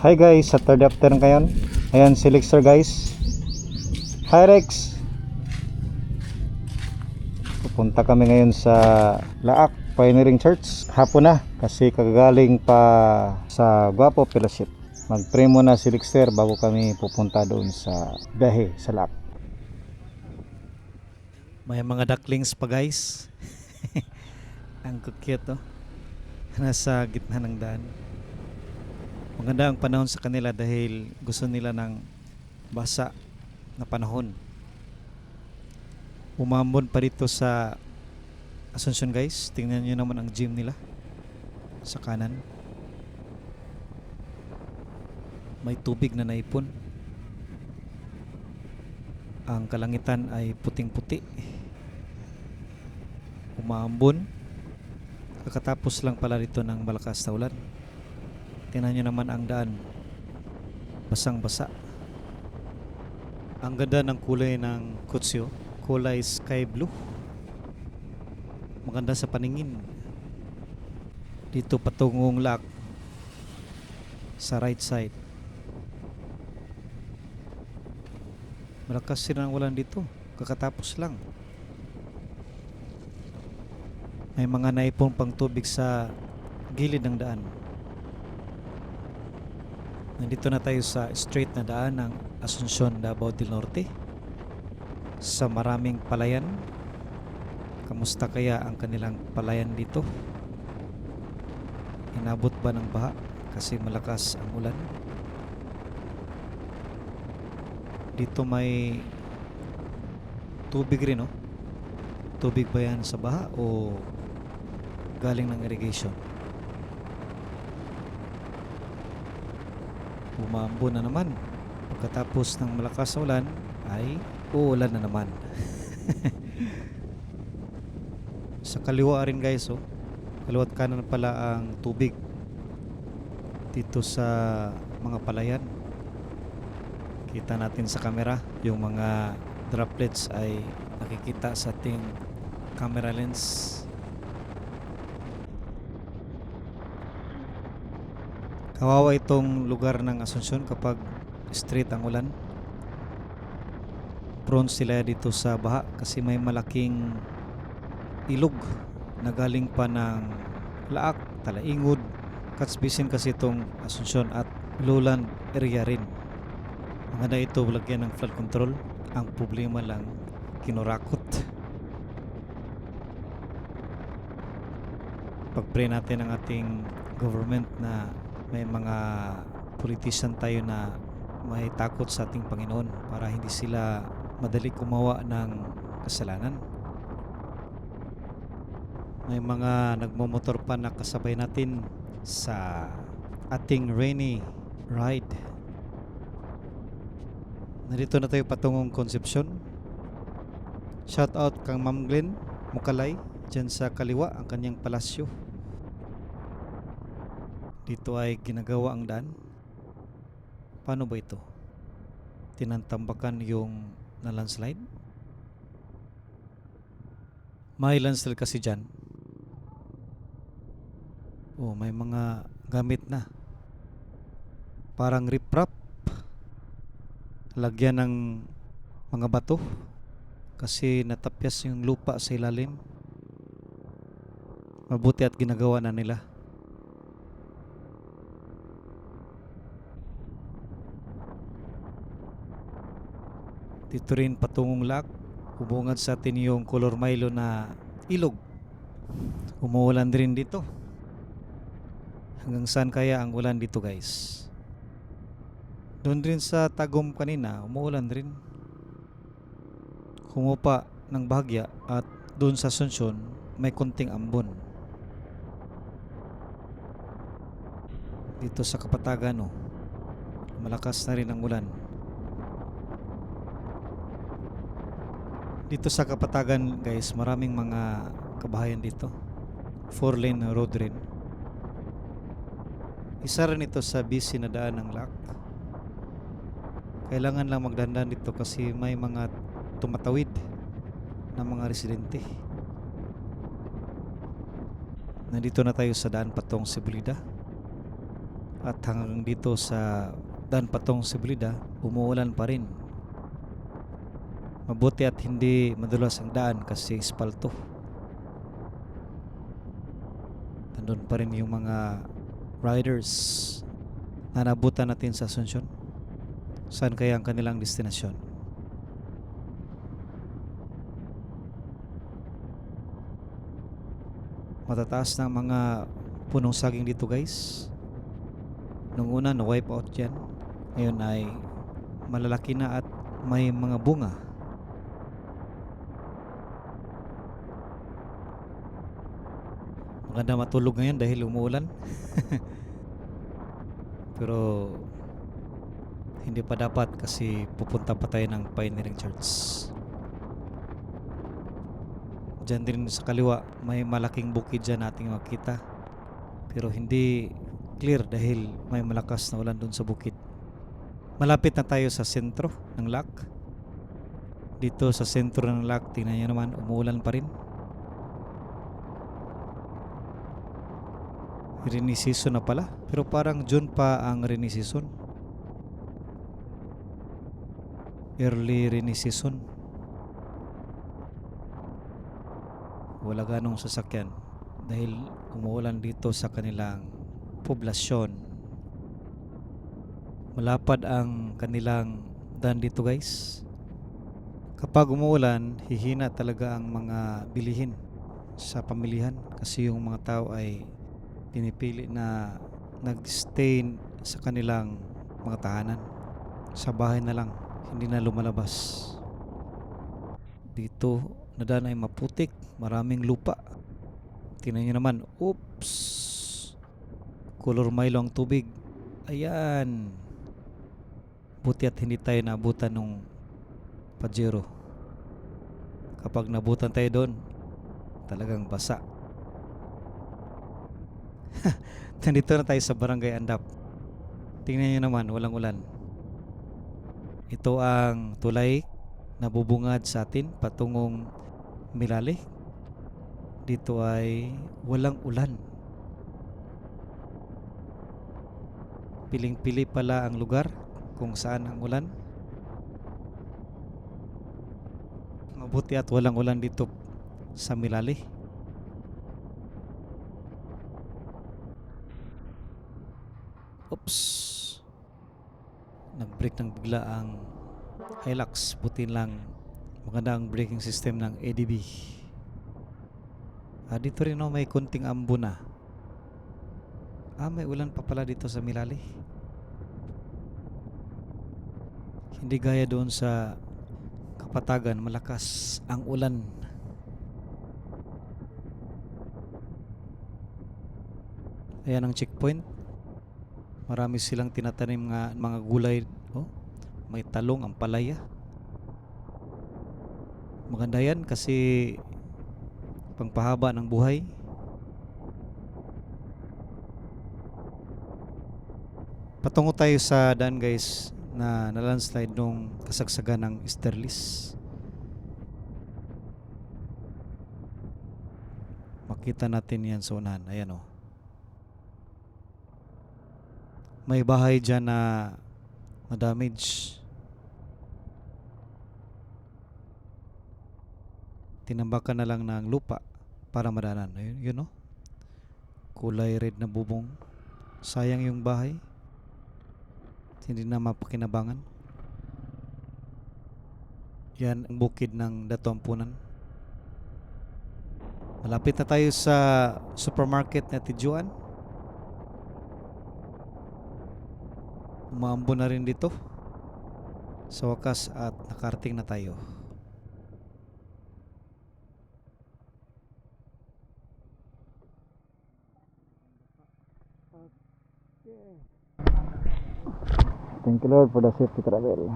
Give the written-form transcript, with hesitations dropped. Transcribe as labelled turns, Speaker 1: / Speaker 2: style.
Speaker 1: Hi guys, sa third afternoon ngayon. Ayan si Lexter guys. Hi Rex. Pupunta kami ngayon sa Laak Pioneering Church. Hapon na kasi kagaling pa sa Guapo Fellowship. Mag-pray muna si Lexter bago kami pupunta doon sa biyahe sa Laak.
Speaker 2: May mga ducklings pa guys. Ang cute oh. Nasa gitna ng daan. Maganda ang panahon sa kanila dahil gusto nila ng basa na panahon. Umambon pa dito sa Asuncion guys. Tingnan nyo naman ang gym nila sa kanan. May tubig na naipon. Ang kalangitan ay puting-puti. Umambon. Kakatapos lang pala dito ng malakas na ulan. Tingnan nyo naman ang daan. Basang-basa. Ang ganda ng kulay ng kutsyo. Kulay sky blue. Maganda sa paningin. Dito patungong Laak. Sa right side. Malakas din ang ulan dito. Kakatapos lang. May mga naipon pang tubig sa gilid ng daan. Nandito na tayo sa straight na daan ng Asuncion, Davao del Norte. Sa maraming palayan. Kamusta kaya ang kanilang palayan dito? Inabot ba ng baha kasi malakas ang ulan? Dito may tubig rin, no? Tubig ba yan sa baha o galing ng irrigation? Umambon na naman. Pagkatapos ng malakas na ulan ay uulan na naman. Sa kaliwa rin guys, oh. Kaliwat kanan pala ang tubig dito sa mga palayan. Kita natin sa camera yung mga droplets ay nakikita sa ating camera lens. Kawawa itong lugar ng Asuncion kapag straight ang ulan. Prone sila dito sa baha kasi may malaking ilog na galing pa ng Laak, Talaingod, Catsbisin kasi itong Asuncion at lowland area rin. Maganda ito lagyan ng flood control. Ang problema lang kinurakot. Pag-pray natin ang ating government na may mga politician tayo na may takot sa ating Panginoon para hindi sila madali gumawa ng kasalanan. May mga nagmomotor pa na kasabay natin sa ating rainy ride. Nandito na tayo patungong Concepcion. Shout out kang Ma'am Glenn Mukalay. Diyan sa kaliwa ang kanyang palasyo. Dito ay ginagawa ang daan. Paano ba ito? Tinantambakan yung na landslide? May landslide kasi dyan. Oh, may mga gamit na. Parang riprap. Lagyan ng mga bato. Kasi natapyas yung lupa sa ilalim. Mabuti at ginagawa na nila. Dito rin patungong Laak. Hubungad sa atin yung Color Milo na ilog. Umuulan din dito. Hanggang saan kaya ang ulan dito guys? Doon rin sa Tagum kanina, umuulan rin. Humupa ng bahagya at doon sa Asuncion may konting ambon. Dito sa Kapatagan, oh, malakas na rin ang ulan. Dito sa Kapatagan guys, maraming mga kabahayan dito. 4-lane road rin. Isa rin ito sa busy na daan ng Laak. Kailangan lang magdandan dito kasi may mga tumatawid na mga residente. Nandito na tayo sa daan patong Sibolida. At hanggang dito sa daan patong Sibilida, umuulan pa rin. Mabuti at hindi madulas ang daan kasi espalto. Nandun pa rin yung mga riders na nabutan natin sa Asuncion. Saan kaya ang kanilang destinasyon? Matataas ng mga punong saging dito guys. Nung una na-wipe out yan. Ngayon ay malalaki na at may mga bunga. Maganda matulog ngayon dahil umuulan. Pero hindi pa dapat kasi pupunta pa tayo ng Pioneering Church. Diyan din sa kaliwa may malaking bukid dyan nating makita. Pero hindi clear dahil may malakas na ulan doon sa bukid. Malapit na tayo sa sentro ng lake. Dito sa sentro ng lake, tingnan nyo naman, umuulan pa rin. Rainy season na pala. Pero parang June pa ang rainy season. Early rainy season. Wala ganong sasakyan dahil umuulan dito sa kanilang poblasyon. Malapad ang kanilang daan dito guys. Kapag umuulan, hihina talaga ang mga bilihin sa pamilihan kasi yung mga tao ay pinipili na nag-stay sa kanilang mga tahanan. Sa bahay na lang, hindi na lumalabas. Dito na daan ay maputik, maraming lupa. Tingnan nyo naman, oops, color Milo ang tubig. Ayan, buti at hindi tayo naabutan nung Pajero. Kapag nabutan tayo doon, talagang basa. Nandito na tayo sa Barangay Andap. Tingnan nyo naman, walang ulan. Ito ang tulay na bubungad sa atin patungong Milali. Dito ay walang ulan. Piling-pili pala ang lugar kung saan ang ulan. Mabuti at walang ulan dito sa Milali. Oops, nag-break ng bigla ang Hilux. Buti lang maganda ang braking system ng ADB. Dito rin may konting ambo na. May ulan pa pala dito sa Milali. Hindi gaya doon sa Kapatagan, malakas ang ulan. Ayan ang checkpoint. Marami silang tinatanim mga gulay. May talong, ampalaya. Maganda yan kasi pangpahaba ng buhay. Patungo tayo sa daan guys na landslide nung kasagsagan ng Sterlis. Makita natin yan sa unahan. Ayan may bahay dyan na damage. Tinambakan na lang ng lupa para madanan. Yun kulay red na bubong. Sayang yung bahay. Hindi na mapakinabangan. Yan ang bukid ng Dato Ampunan. Malapit na tayo sa supermarket na Tijuan. Umaambo na rin dito. Sa wakas at nakarating na tayo.
Speaker 1: Thank you Lord for the safety travel.